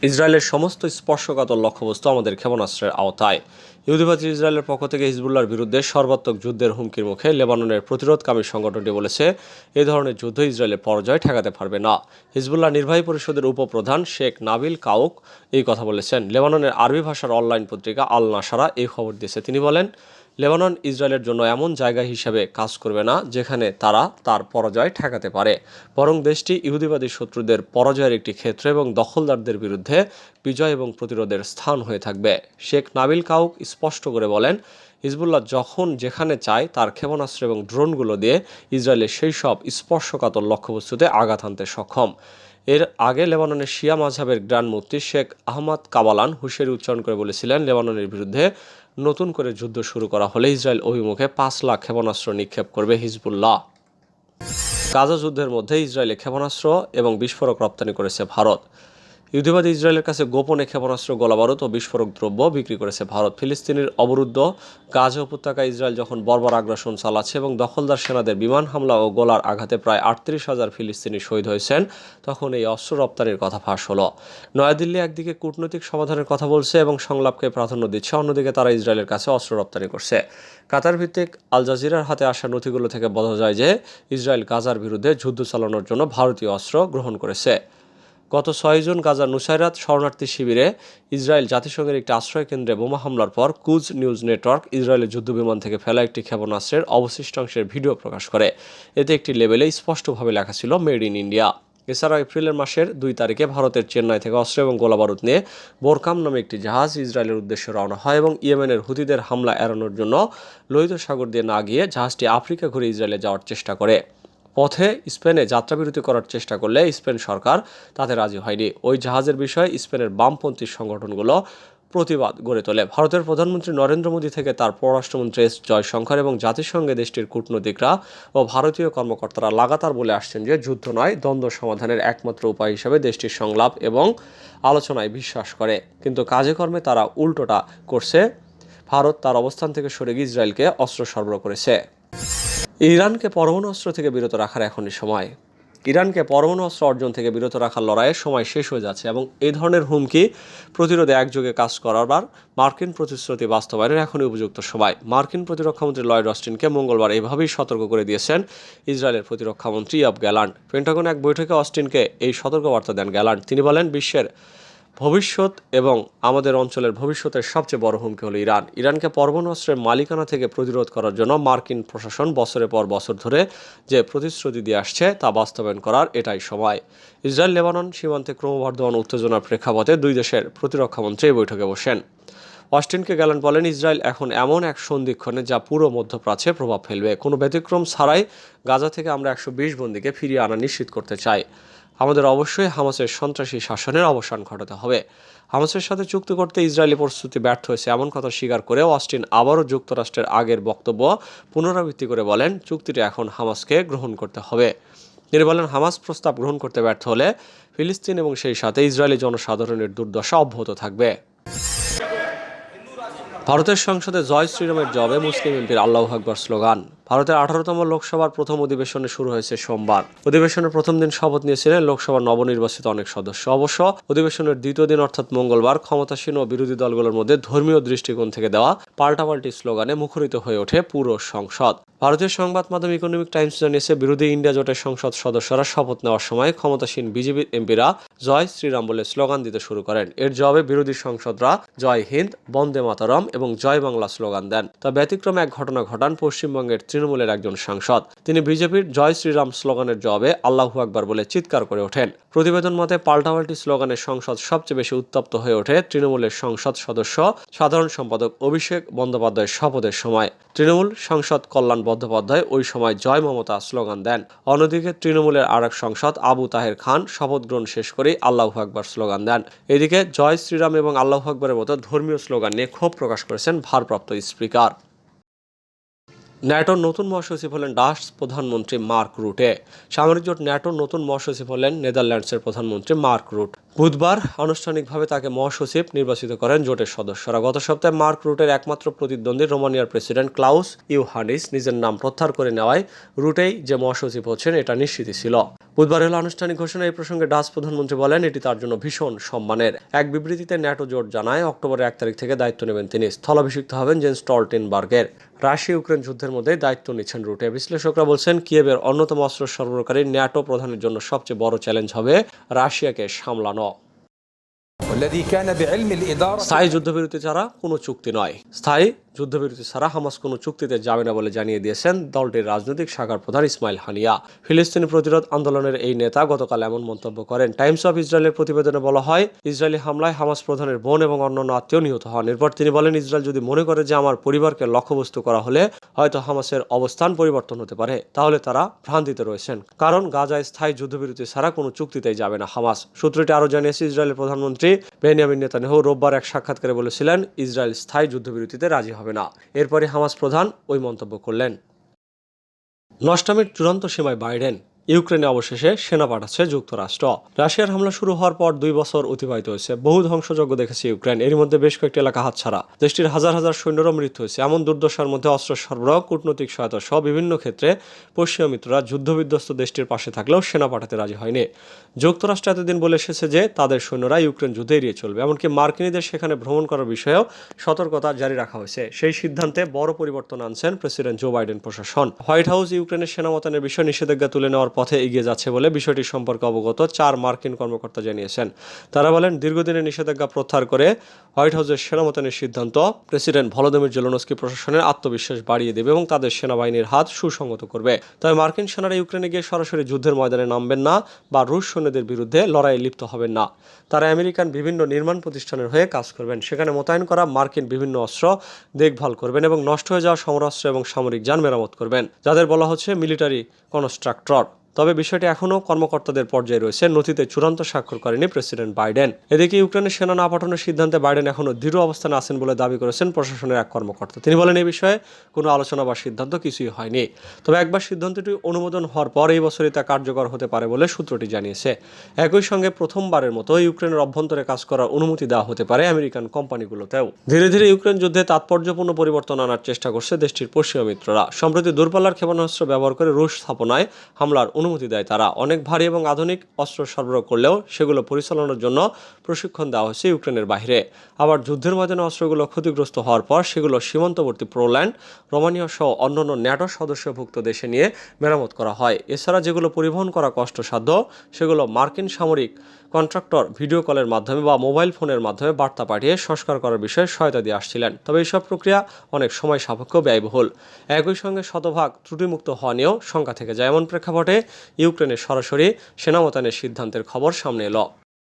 ইসরায়েলের সমস্ত স্পর্শকাতর লক্ষ্যবস্তু আমাদের ক্ষেপণাস্ত্রের আওতায়। ইহুদিবাদী ইসরায়েলের পক্ষ থেকে হিজবুল্লাহর বিরুদ্ধে সর্বাত্মক যুদ্ধের হুমকির মুখে লেবাননের প্রতিরোধকামী সংগঠনটি বলেছে, এই ধরনের যুদ্ধ ইসরায়েলের পরাজয় ঠেকাতে পারবে না। হিজবুল্লাহ নির্বাহী পরিষদের উপপ্রধান শেখ নাবিল কাউক এই কথা বলেছেন। লেবাননের আরবি ভাষার অনলাইন পত্রিকা আল নাসারা এই খবর দিয়েছে। তিনি বলেন, লেবানন ইসরায়েলের জন্য এমন জায়গা হিসেবে কাজ করবে না যেখানে তারা তার পরাজয় ঠেকাতে পারে, বরং দেশটি ইহুদিবাদী শত্রুদের পরাজয়ের একটি ক্ষেত্র এবং দখলদারদের বিরুদ্ধে বিজয় এবং প্রতিরোধের স্থান হয়ে থাকবে। শেখ নাবিল কাউক স্পষ্ট করে বলেন, হিজবুল্লাহ যখন যেখানে চায় তার ক্ষেপণাস্ত্র এবং ড্রোনগুলো দিয়ে ইসরায়েলের সেই সব স্পর্শকাতর লক্ষ্যবস্তুতে আঘাত হানতে সক্ষম। এর আগে লেবাননের শিয়া মাযহাবের গ্র্যান্ড মুফতি শেখ আহমদ কাবালান হুঁশিয়ারি উচ্চারণ করে বলেছিলেন, লেবাননের বিরুদ্ধে নতুন করে যুদ্ধ শুরু করা হলে ইসরায়েল অভিমুখে 5 লাখ ক্ষেপণাস্ত্র নিক্ষেপ করবে হিজবুল্লাহ। গাজা যুদ্ধের মধ্যে ইসরায়েলে ক্ষেপণাস্ত্র এবং বিস্ফোরক রপ্তানি করেছে ভারত। ইহুদিবাদী ইসরায়েলের কাছে গোপনে ক্ষেপণাস্ত্র, গোলাবারুদ ও বিস্ফোরক দ্রব্য বিক্রি করেছে ভারত। ফিলিস্তিনের অবরুদ্ধ গাজা উপত্যকায় ইসরায়েল যখন বর্বর আগ্রাসন চালাচ্ছে এবং দখলদার সেনাদের বিমান হামলা ও গোলার আঘাতে প্রায় 38,000 ফিলিস্তিনি শহীদ হয়েছেন, তখন এই অস্ত্র রপ্তানির কথা ফাঁস হলো। নয়াদিল্লি একদিকে কূটনৈতিক সমাধানের কথা বলছে এবং সংলাপকে প্রাধান্য দিচ্ছে, অন্যদিকে তারা ইসরায়েলের কাছে অস্ত্র রপ্তানি করছে। কাতার ভিত্তিক আল জাজিরার হাতে আসা নথিগুলো থেকে বোঝা যায় যে ইসরায়েল গাজার বিরুদ্ধে যুদ্ধ চালানোর জন্য ভারতীয় অস্ত্র গ্রহণ করেছে। গত 6 জুন গাজার নুসাইরাত শরণার্থী শিবিরে ইসরায়েল জাতিসংঘের একটি আশ্রয় কেন্দ্রে বোমা হামলার পর কুজ নিউজ নেটওয়ার্ক ইসরায়েলের যুদ্ধবিমান থেকে ফেলা একটি ক্ষেপণাস্ত্রের অবশিষ্টাংশের ভিডিও প্রকাশ করে। এতে একটি লেবেলে স্পষ্টভাবে লেখা ছিল মেড ইন ইন্ডিয়া। এছাড়াও এপ্রিলের মাসের 2 তারিখে ভারতের চেন্নাই থেকে অস্ত্র এবং গোলাবারুদ নিয়ে বোরকাম নামে একটি জাহাজ ইসরায়েলের উদ্দেশ্যে রওনা হয় এবং ইয়েমেনের হুতিদের হামলা এড়ানোর জন্য লোহিত সাগর দিয়ে না গিয়ে জাহাজটি আফ্রিকা ঘুরে ইসরায়েলে যাওয়ার চেষ্টা করে। পথে স্পেনে যাত্রাবিরতি করার চেষ্টা করলে স্পেন সরকার তাতে রাজি হয়নি। ওই জাহাজের বিষয়ে স্পেনের বামপন্থী সংগঠনগুলো প্রতিবাদ গড়ে তোলে। ভারতের প্রধানমন্ত্রী নরেন্দ্র মোদী থেকে তার পররাষ্ট্রমন্ত্রী এস জয়শঙ্কর এবং জাতিসংঘে দেশটির কূটনীতিকরা ও ভারতীয় কর্মকর্তারা লাগাতার বলে আসছেন যে যুদ্ধ নয়, দ্বন্দ্ব সমাধানের একমাত্র উপায় হিসেবে দেশটির সংলাপ এবং আলোচনায় বিশ্বাস করে। কিন্তু কাজে কর্মে তারা উল্টোটা করছে। ভারত তার অবস্থান থেকে সরে গিয়ে ইসরায়েলকে অস্ত্র সরবরাহ করেছে। ইরানকে পরমাণু অস্ত্র থেকে বিরত রাখার এখনই সময়। ইরানকে পরমাণু অস্ত্র অর্জন থেকে বিরত রাখার লড়াইয়ের সময় শেষ হয়ে যাচ্ছে এবং এই ধরনের হুমকি প্রতিরোধে একযোগে কাজ করার মার্কিন প্রতিশ্রুতি বাস্তবায়নের এখনই উপযুক্ত সময়। মার্কিন প্রতিরক্ষামন্ত্রী লয়েড অস্টিনকে মঙ্গলবার এভাবেই সতর্ক করে দিয়েছেন ইসরায়েলের প্রতিরক্ষামন্ত্রী ইয়োভ গ্যালান্ট। পেন্টাগন এক বৈঠকে অস্টিনকে এই সতর্কবার্তা দেন গ্যালান্ট। তিনি বলেন, বিশ্বের ভবিষ্যৎ এবং আমাদের অঞ্চলের ভবিষ্যতের সবচেয়ে বড় হুমকি হলো ইরান। ইরানকে পরমাণু অস্ত্রের মালিকানা থেকে প্রতিরোধ করার জন্য মার্কিন প্রশাসন বছরের পর বছর ধরে যে প্রতিশ্রুতি দিয়ে আসছে তা বাস্তবায়ন করার এটাই সময়। ইসরায়েল লেবানন সীমান্তে ক্রমবর্ধমান উত্তেজনার প্রেক্ষাপটে দুই দেশের প্রতিরক্ষামন্ত্রী এই বৈঠকে বসেন। অস্টিনকে গ্যালান্ট বলেন, ইসরায়েল এখন এমন এক সন্ধিক্ষণে যা পুরো মধ্যপ্রাচ্যে প্রভাব ফেলবে। কোনো ব্যতিক্রম ছাড়াই গাজা থেকে আমরা 120 বন্দীকে ফিরিয়ে আনা নিশ্চিত করতে চাই। আমাদের অবশ্যই হামাসের সন্ত্রাসী শাসনের অবসান ঘটাতে হবে। হামাসের সাথে চুক্তি করতে ইসরায়েলি প্রস্তুতি ব্যর্থ হয়েছে এমন কথা স্বীকার করে অস্টিন আবারও যুক্তরাষ্ট্রের আগের বক্তব্য পুনরাবৃত্তি করে বলেন, চুক্তিটি এখন হামাসকে গ্রহণ করতে হবে। তিনি বলেন, হামাস প্রস্তাব গ্রহণ করতে ব্যর্থ হলে ফিলিস্তিন এবং সেই সাথে ইসরায়েলি জনসাধারণের দুর্দশা অব্যাহত থাকবে। ভারতের সংসদে জয় শ্রীরামের জবাবে মুসলিম এমপির আল্লাহু আকবার স্লোগান। ভারতের 18তম লোকসভার প্রথম অধিবেশনে শুরু হয়েছে সোমবার। অধিবেশনের প্রথম দিন শপথ নিয়েছিলেন লোকসভার নবনির্বাচিত অনেক সদস্য। অবশ্য অধিবেশনের দ্বিতীয় দিন অর্থাৎ মঙ্গলবার ক্ষমতাসীন ও বিরোধী দলগুলোর মধ্যে ধর্মীয় দৃষ্টিকোণ থেকে দেওয়া পাল্টাপাল্টি স্লোগানে মুখরিত হয়ে ওঠে পুরো সংসদ। ভারতীয় সংবাদ মাধ্যম ইকোনমিক টাইমস জানিয়েছে, বিরোধী ইন্ডিয়া জোটের সংসদ সদস্যরা শপথ নেওয়ার সময় ক্ষমতাসীন বিজেপির এমপিরা জয় শ্রীরাম বলে স্লোগান দিতে শুরু করেন। এর জবাবে বিরোধী সংসদরা জয় হিন্দ, বন্দে মাতরম এবং জয় বাংলা স্লোগান দেন। তা ব্যতিক্রমে এক ঘটনা ঘটান পশ্চিমবঙ্গের তৃণমূলের একজন সাংসদ। তিনি বিজেপির জয় শ্রীরাম স্লোগানের জবাবে আল্লাহু আকবার বলে চিৎকার করে ওঠেন। প্রতিবেদন মতে পাল্টাপাল্টি স্লোগানে সংসদ সবচেয়ে বেশি উত্তপ্ত হয়ে ওঠে তৃণমূলের সংসদ সদস্য সাধারণ সম্পাদক অভিষেক বন্দ্যোপাধ্যায়ের শপথের সময়। তৃণমূল সাংসদ কল্যাণ বন্দ্যোপাধ্যায় ওই সময় জয় মমতা স্লোগান দেন। অন্যদিকে তৃণমূলের আরেক সাংসদ আবু তাহের খান শপথ গ্রহণ শেষ করেই আল্লাহু আকবার স্লোগান দেন। এদিকে জয় শ্রীরাম এবং আল্লাহু আকবরের মতো ধর্মীয় স্লোগান নিয়ে ক্ষোভ প্রকাশ করেছেন ভারপ্রাপ্ত স্পিকার। ন্যাটোর নতুন মহাসচিব হলেন ডাচ প্রধানমন্ত্রী মার্ক রুটে। সামরিক জোট ন্যাটোর নতুন মহাসচিব হলেন নেদারল্যান্ডসের প্রধানমন্ত্রী মার্ক রুট। বুধবার আনুষ্ঠানিকভাবে তাকে মহাসচিব নির্বাচিত করেন জোটের সদস্যরা। গত সপ্তাহে মার্ক রুটের একমাত্র প্রতিদ্বন্দ্বী রোমানিয়ার প্রেসিডেন্ট ক্লাউস ইউহানিস নিজের নাম প্রত্যাহার করে নেওয়ায় রুটেই যে মহাসচিব হচ্ছেন এটা নিশ্চিত ছিল। বুধবার হলো আনুষ্ঠানিক ঘোষণা। এই প্রসঙ্গে ডাচ প্রধানমন্ত্রী বলেন, এটি তার জন্য ভীষণ সম্মানের। এক বিবৃতিতে ন্যাটো জোট জানায়, অক্টোবরের 1 তারিখ থেকে দায়িত্ব নেবেন তিনি। স্থলাভিষিক্ত হবেন জেন্স স্টলটেনবার্গের। রাশিয়া ইউক্রেন যুদ্ধের মধ্যে দায়িত্ব নিচ্ছেন রুটে। বিশ্লেষকরা বলছেন, কিয়েভের অন্যতম অস্ত্র সরবরাহকারী ন্যাটো প্রধানের জন্য সবচেয়ে বড় চ্যালেঞ্জ হবে রাশিয়াকে সামলানো। স্থায়ী যুদ্ধবিরতি ছাড়া কোনো চুক্তি নয়। স্থায়ী যুদ্ধবিরতি ছাড়া হামাস কোনো চুক্তিতে যাবে না বলে জানিয়ে দিয়েছেন দলটির রাজনৈতিক শাখার প্রধান ইসমাইল হানিয়া। ফিলিস্তিনি প্রতিরোধ আন্দোলনের এই নেতা গতকাল এমন মন্তব্য করেন। টাইমস অফ ইসরায়েলের প্রতিবেদনে বলা হয়, ইসরায়েলি হামলায় হামাস প্রধানের বোন এবং অন্যান্য আত্মীয় নিহত হন। এরপর তিনি বলেন, ইসরায়েল যদি মনে করে যে আমার পরিবারকে লক্ষ্যবস্তু করা হলে হয়তো হামাসের অবস্থান পরিবর্তন হতে পারে, তাহলে তারা ভ্রান্তিতে রয়েছেন। কারণ গাজায় স্থায়ী যুদ্ধবিরতি ছাড়া কোনো চুক্তিতেই যাবে না হামাস। সূত্রটি আরও জানিয়েছে, ইসরায়েলের প্রধানমন্ত্রী বেনিয়ামিন নেতানিয়াহু রোববার এক সাক্ষাৎকারে বলেছিলেন, ইসরায়েল স্থায়ী যুদ্ধবিরতিতে রাজি হবে না। এরপরে হামাস প্রধান ওই মন্তব্য করলেন। নষ্টামির চূড়ান্ত সীমায় বাইডেন। ইউক্রেনে অবশেষে সেনা পাঠাচ্ছে যুক্তরাষ্ট্র। রাশিয়ার হামলা শুরু হওয়ার পর 2 বছর অতিবাহিত হয়েছে। বহু ধ্বংসযজ্ঞ দেখেছে ইউক্রেন। এর মধ্যে বেশ কয়েকটি এলাকা হাতছাড়া। দেশটির হাজার হাজার সৈন্যরও মৃত্যু হয়েছে। এমন দুর্দশার মধ্যে অস্ত্র সরবরাহ, কূটনৈতিক সহায়তা সহ বিভিন্ন ক্ষেত্রে পশ্চিমা মিত্ররা যুদ্ধবিধ্বস্ত দেশটির পাশে থাকলেও সেনা পাঠাতে রাজি হয়নি। যুক্তরাষ্ট্র এতদিন বলে এসেছে যে তাদের সৈন্যরা ইউক্রেন যুদ্ধে এড়িয়ে চলবে। এমনকি মার্কিনীদের সেখানে ভ্রমণ করার বিষয়েও সতর্কতা জারি রাখা হয়েছে। সেই সিদ্ধান্তে বড় পরিবর্তন আনছেন প্রেসিডেন্ট জো বাইডেন প্রশাসন। হোয়াইট হাউস ইউক্রেনের সেনা মোতায়েনের বিষয়ে নিষেধাজ্ঞা তুলে নেওয়ার পথে এগিয়ে যাচ্ছে বলে বিষয়টি সম্পর্কে অবগত 4 মার্কিন কর্মকর্তা জানিয়েছেন। তারা বলেন, দীর্ঘদিনের নিষেধাজ্ঞা প্রত্যাহার করে হোয়াইট হাউসের সেনা মোতায়েনের সিদ্ধান্ত প্রেসিডেন্ট ভলোদিমির জেলেনস্কি প্রশাসনের আত্মবিশ্বাস বাড়িয়ে দেবে এবং তাদের সেনাবাহিনীর হাত সুসংগত করবে। তবে মার্কিন সেনারা ইউক্রেনে গিয়ে সরাসরি যুদ্ধের ময়দানে নামবেন না বা রুশ সৈন্যদের বিরুদ্ধে লড়াইয়ে লিপ্ত হবেন না। তারা আমেরিকান বিভিন্ন নির্মাণ প্রতিষ্ঠানের হয়ে কাজ করবেন। সেখানে মোতায়েন করা মার্কিন বিভিন্ন অস্ত্র দেখভাল করবেন এবং নষ্ট হয়ে যাওয়া সমরাস্ত্র এবং সামরিক যান মেরামত করবেন, যাদের বলা হচ্ছে মিলিটারি কনস্ট্রাক্টর। তবে বিষয়টি এখনও কর্মকর্তাদের পর্যায়ে রয়েছে। নথিতে চূড়ান্ত স্বাক্ষর করেনি প্রেসিডেন্ট বাইডেন। এদিকে ইউক্রেনের সেনা না পাঠানোর সিদ্ধান্তে বাইডেন এখনও দৃঢ় অবস্থানে আছেন বলে দাবি করেছেন প্রশাসনের এক কর্মকর্তা। তিনি বলেন, এই বিষয়ে কোনো আলোচনা বা সিদ্ধান্ত কিছুই হয়নি। তবে একবার সিদ্ধান্তটি অনুমোদন হওয়ার পর এই বছরই তা কার্যকর হতে পারে বলে সূত্রটি জানিয়েছে। একই সঙ্গে প্রথমবারের মতো ইউক্রেনের অভ্যন্তরে কাজ করার অনুমতি দেওয়া হতে পারে আমেরিকান কোম্পানিগুলোতেও। ধীরে ধীরে ইউক্রেন যুদ্ধে তাৎপর্যপূর্ণ পরিবর্তন আনার চেষ্টা করছে দেশটির পশ্চিমা মিত্ররা। সম্প্রতি দূরপাল্লার ক্ষেপণাস্ত্র ব্যবহার করে রুশ স্থাপনায় হামলার অনুমতি দেয় তারা। অনেক ভারী এবং আধুনিক অস্ত্র সরবরাহ করলেও সেগুলো পরিচালনার জন্য প্রশিক্ষণ দেওয়া হয়েছে ইউক্রেনের বাইরে। আবার যুদ্ধের ময়দানে অস্ত্রগুলো ক্ষতিগ্রস্ত হওয়ার পর সেগুলো সীমান্তবর্তী পোল্যান্ড, রোমানিয়া সহ অন্যান্য ন্যাটো সদস্যভুক্ত দেশে নিয়ে মেরামত করা হয়। এছাড়া যেগুলো পরিবহন করা কষ্টসাধ্য সেগুলো মার্কিন সামরিক কন্ট্রাক্টর ভিডিও কলের মাধ্যমে বা মোবাইল ফোনের মাধ্যমে বার্তা পাঠিয়ে সংস্কার করার বিষয়ে সহায়তা দিয়ে আসছিলেন। তবে এইসব প্রক্রিয়া অনেক সময় সাপেক্ষ, ব্যয়বহুল। একই সঙ্গে শতভাগ ত্রুটিমুক্ত হওয়া নিয়েও শঙ্কা থেকে যায়। এমন প্রেক্ষাপটে ইউক্রেনের সরাসরি সেনা মোতায়েনের সিদ্ধান্তের খবর সামনে এলো।